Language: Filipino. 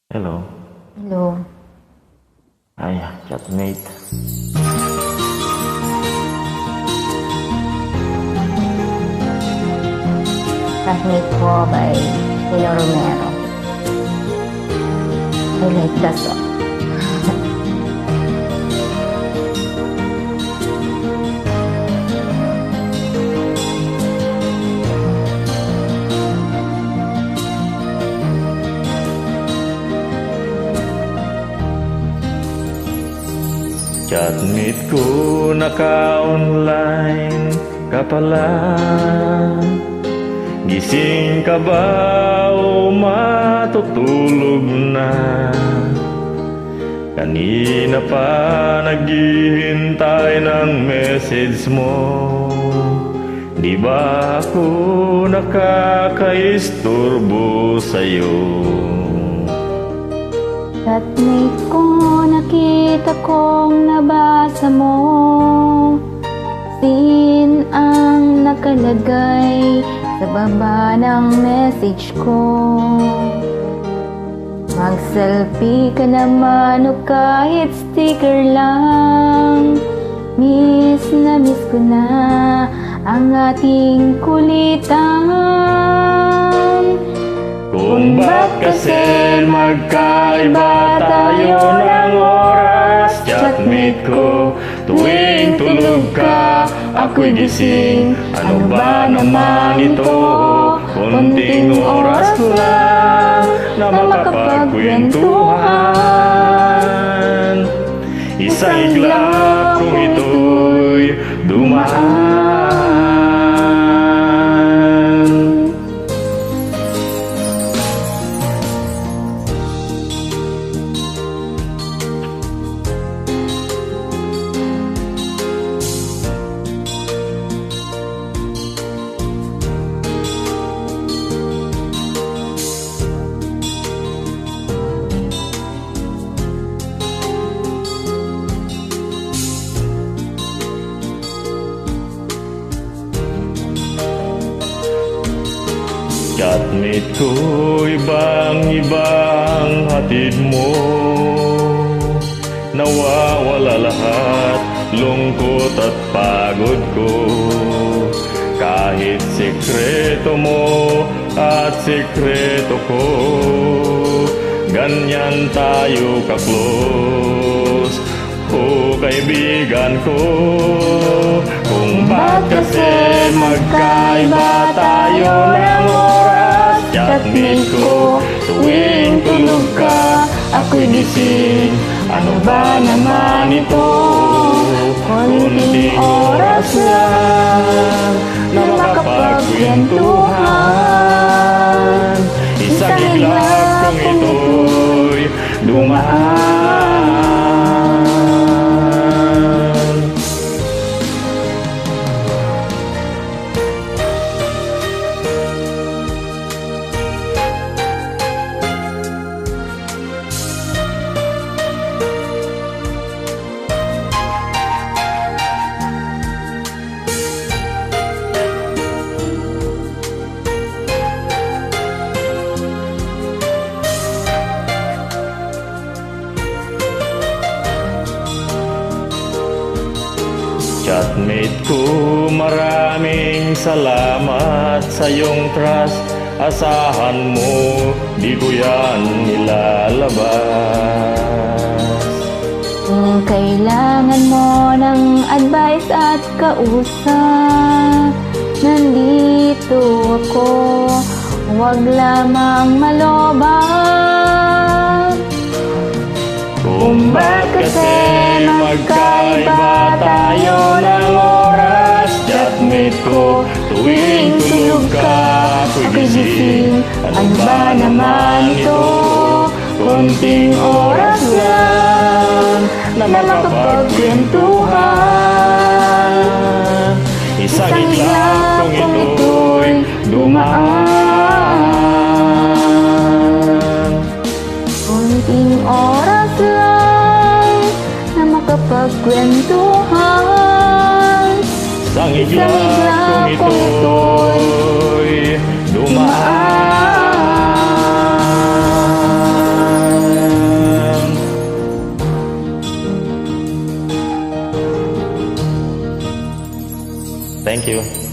Hello. Hello. Ay, chatmate. Classmate ko by Sheila Romero. I like that song. Chatmate ko, naka-online ka pala. Gising ka ba o matutulog na? Kanina pa naghihintay ng message mo. Di ba ako nakakaisturbo sa'yo? Chatmate ko, nakita kong nabasa mo. Sin ang nakalagay sa baba ng message ko. Mag-selfie ka naman o kahit sticker lang. Miss na miss ko na ang ating kulitan. Kung ba't kasi magkaiba tayo ng oras, chatmate ko. Tuwing tulog ka, ako'y gising. Ano ba naman ito? Konting oras lang na makapagkwentuhan. Isang iglap kung ito'y dumaan. Chatmate ko, ibang-ibang hatid mo. Nawawala lahat, lungkot at pagod ko. Kahit sikreto mo at sikreto ko, ganyan tayo ka-close. O kaibigan ko, kung ba't kasi magkaiba tayo ng oras, chatmate ko. Tuwing tulog ka, ako'y gising. Ano ba naman ito? Konting oras lang na makapagkwentuhan. Isang iglap kung ito'y dumaan. Chatmate ko, maraming salamat sa iyong trust. Asahan mo, di ko yan nilalabas. Kung kailangan mo ng advice at kausap, nandito ako, huwag lamang malobat. Kung ba't kasi magkaiba tayo ng oras, chatmate ko. Tuwing tulog ka, ako'y gising. Ano ba naman ito? Konting oras lang na makapagkwentuhan. Isang iglap kung ito'y dumaan. Konting oras lang na makapagkwentuhan. Isang iglap kung ito'y dumaan. Thank you.